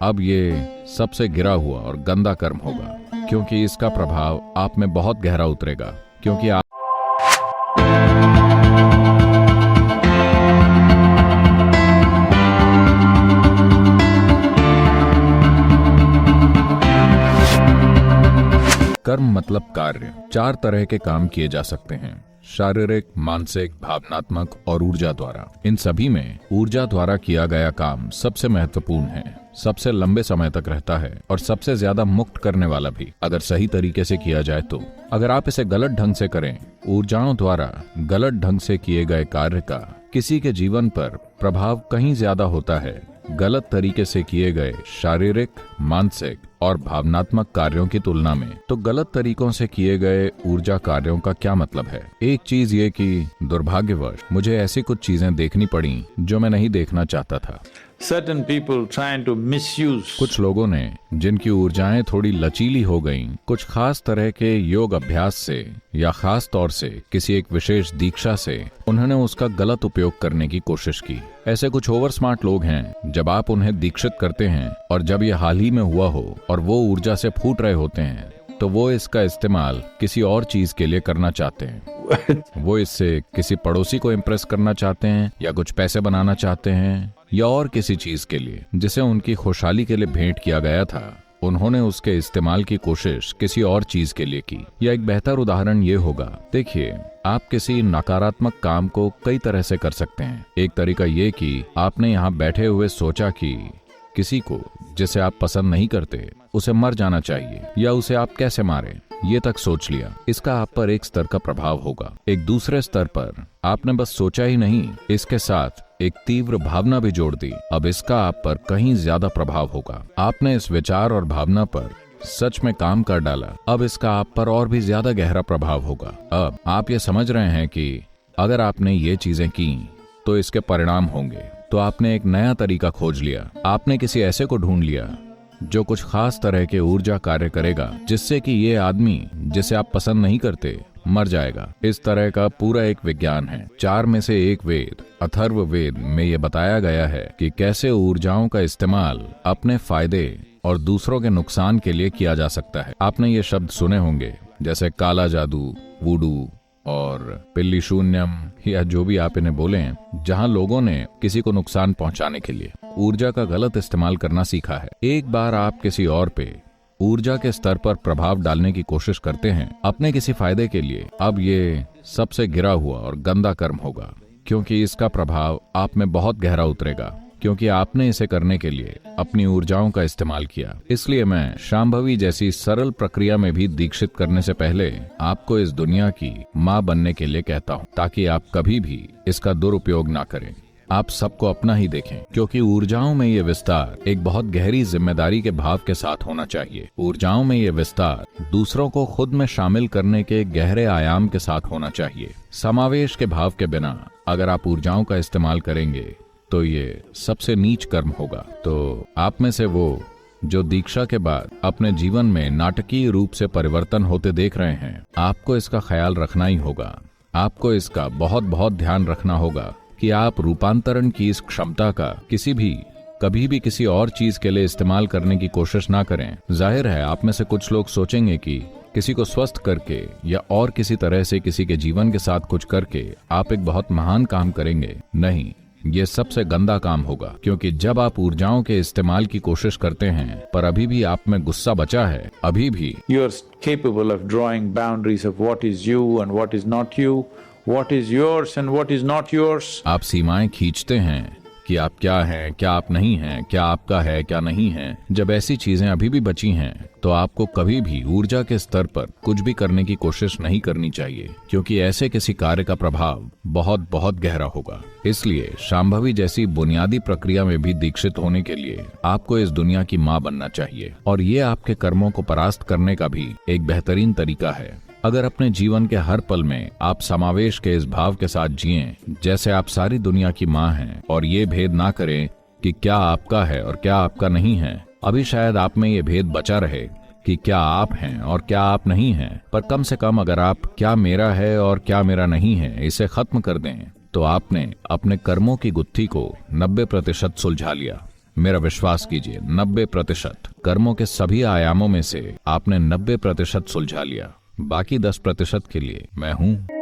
अब ये सबसे गिरा हुआ और गंदा कर्म होगा, क्योंकि इसका प्रभाव आप में बहुत गहरा उतरेगा, क्योंकि आप कर्म मतलब कार्य। 4 तरह के काम किए जा सकते हैं: शारीरिक, मानसिक, भावनात्मक और ऊर्जा द्वारा। इन सभी में ऊर्जा द्वारा किया गया काम सबसे महत्वपूर्ण है, सबसे लंबे समय तक रहता है और सबसे ज्यादा मुक्त करने वाला भी, अगर सही तरीके से किया जाए तो। अगर आप इसे गलत ढंग से करें, ऊर्जाओं द्वारा गलत ढंग से किए गए कार्य का किसी के जीवन पर प्रभाव कहीं ज्यादा होता है गलत तरीके से किए गए शारीरिक, मानसिक और भावनात्मक कार्यों की तुलना में। तो गलत तरीकों से किए गए ऊर्जा कार्यों का क्या मतलब है? एक चीज ये कि दुर्भाग्यवश मुझे ऐसी कुछ चीजें देखनी पड़ी जो मैं नहीं देखना चाहता था। Certain people trying to misuse कुछ लोगों ने, जिनकी ऊर्जाएं थोड़ी लचीली हो गईं, कुछ खास तरह के योग अभ्यास से या खास तौर से किसी एक विशेष दीक्षा से उन्होंने उसका गलत उपयोग करने की कोशिश की। ऐसे कुछ ओवर स्मार्ट लोग हैं, जब आप उन्हें दीक्षित करते हैं और जब ये हाल ही में हुआ हो और वो ऊर्जा से फूट रहे होते हैं, तो वो इसका इस्तेमाल किसी और चीज के लिए करना चाहते हैं। वो इससे किसी पड़ोसी को इम्प्रेस करना चाहते हैं, या कुछ पैसे बनाना चाहते हैं, या और किसी चीज के लिए जिसे उनकी खुशहाली के लिए भेंट किया गया था, उन्होंने उसके इस्तेमाल की कोशिश किसी और चीज के लिए की। या एक बेहतर उदाहरण ये होगा, देखिए, आप किसी नकारात्मक काम को कई तरह से कर सकते हैं। एक तरीका ये कि आपने यहाँ बैठे हुए सोचा कि किसी को जिसे आप पसंद नहीं करते उसे मर जाना चाहिए, या उसे आप कैसे मारें, ये तक सोच लिया। इसका आप पर एक स्तर का प्रभाव होगा। एक दूसरे स्तर पर आपने बस सोचा ही नहीं, इसके साथ एक तीव्र भावना भी जोड़ दी। अब इसका आप पर कहीं ज्यादा प्रभाव होगा। आपने इस विचार और भावना पर सच में काम कर डाला, अब इसका आप पर और भी ज्यादा गहरा प्रभाव होगा। अब आप ये समझ रहे हैं कि अगर आपने ये चीजें की तो इसके परिणाम होंगे। तो आपने एक नया तरीका खोज लिया। आपने किसी ऐसे को ढूंढ लिया जो कुछ खास तरह के ऊर्जा कार्य करेगा, जिससे कि ये आदमी जिसे आप पसंद नहीं करते मर जाएगा। इस तरह का पूरा एक विज्ञान है। 4 में से एक वेद, अथर्ववेद में ये बताया गया है कि कैसे ऊर्जाओं का इस्तेमाल अपने फायदे और दूसरों के नुकसान के लिए किया जा सकता है। आपने ये शब्द सुने होंगे, जैसे काला जादू, वूडू और पिल्ली शून्यम, या जो भी आप इन्हें बोलें, जहां लोगों ने किसी को नुकसान पहुंचाने के लिए ऊर्जा का गलत इस्तेमाल करना सीखा है। एक बार आप किसी और पे ऊर्जा के स्तर पर प्रभाव डालने की कोशिश करते हैं अपने किसी फायदे के लिए, अब ये सबसे गिरा हुआ और गंदा कर्म होगा, क्योंकि इसका प्रभाव आप में बहुत गहरा उतरेगा, क्योंकि आपने इसे करने के लिए अपनी ऊर्जाओं का इस्तेमाल किया। इसलिए मैं शांभवी जैसी सरल प्रक्रिया में भी दीक्षित करने से पहले आपको इस दुनिया की माँ बनने के लिए कहता हूँ, ताकि आप कभी भी इसका दुरुपयोग ना करें। आप सबको अपना ही देखें, क्योंकि ऊर्जाओं में ये विस्तार एक बहुत गहरी जिम्मेदारी के भाव के साथ होना चाहिए। ऊर्जाओं में ये विस्तार दूसरों को खुद में शामिल करने के गहरे आयाम के साथ होना चाहिए। समावेश के भाव के बिना अगर आप ऊर्जाओं का इस्तेमाल करेंगे तो ये सबसे नीच कर्म होगा। तो आप में से वो जो दीक्षा के बाद अपने जीवन में नाटकीय रूप से परिवर्तन होते देख रहे हैं, आपको इसका ख्याल रखना ही होगा। आपको इसका बहुत बहुत ध्यान रखना होगा कि आप रूपांतरण की इस क्षमता का कभी भी किसी और चीज के लिए इस्तेमाल करने की कोशिश ना करें। जाहिर है, आप में से कुछ लोग सोचेंगे कि किसी को स्वस्थ करके या और किसी तरह से किसी के जीवन के साथ कुछ करके आप एक बहुत महान काम करेंगे। नहीं, ये सबसे गंदा काम होगा, क्योंकि जब आप ऊर्जाओं के इस्तेमाल की कोशिश करते हैं पर अभी भी आप में गुस्सा बचा है, अभी भी you are capable of drawing boundaries of what is you and what is not you, what is yours and what is not yours. आप सीमाएं खींचते हैं कि आप क्या हैं, क्या आप नहीं हैं, क्या आपका है, क्या नहीं है। जब ऐसी चीजें अभी भी बची हैं, तो आपको कभी भी ऊर्जा के स्तर पर कुछ भी करने की कोशिश नहीं करनी चाहिए, क्योंकि ऐसे किसी कार्य का प्रभाव बहुत बहुत गहरा होगा। इसलिए शांभवी जैसी बुनियादी प्रक्रिया में भी दीक्षित होने के लिए आपको इस दुनिया की माँ बनना चाहिए, और ये आपके कर्मों को परास्त करने का भी एक बेहतरीन तरीका है। अगर अपने जीवन के हर पल में आप समावेश के इस भाव के साथ जिएं, जैसे आप सारी दुनिया की माँ हैं, और ये भेद ना करें कि क्या आपका है और क्या आपका नहीं है। अभी शायद आप में ये भेद बचा रहे कि क्या आप हैं और क्या आप नहीं हैं, पर कम से कम अगर आप क्या मेरा है और क्या मेरा नहीं है इसे खत्म कर दें, तो आपने अपने कर्मों की गुत्थी को 90% सुलझा लिया। मेरा विश्वास कीजिए, 90%। कर्मों के सभी आयामों में से आपने 90% सुलझा लिया। बाकी 10% के लिए मैं हूं।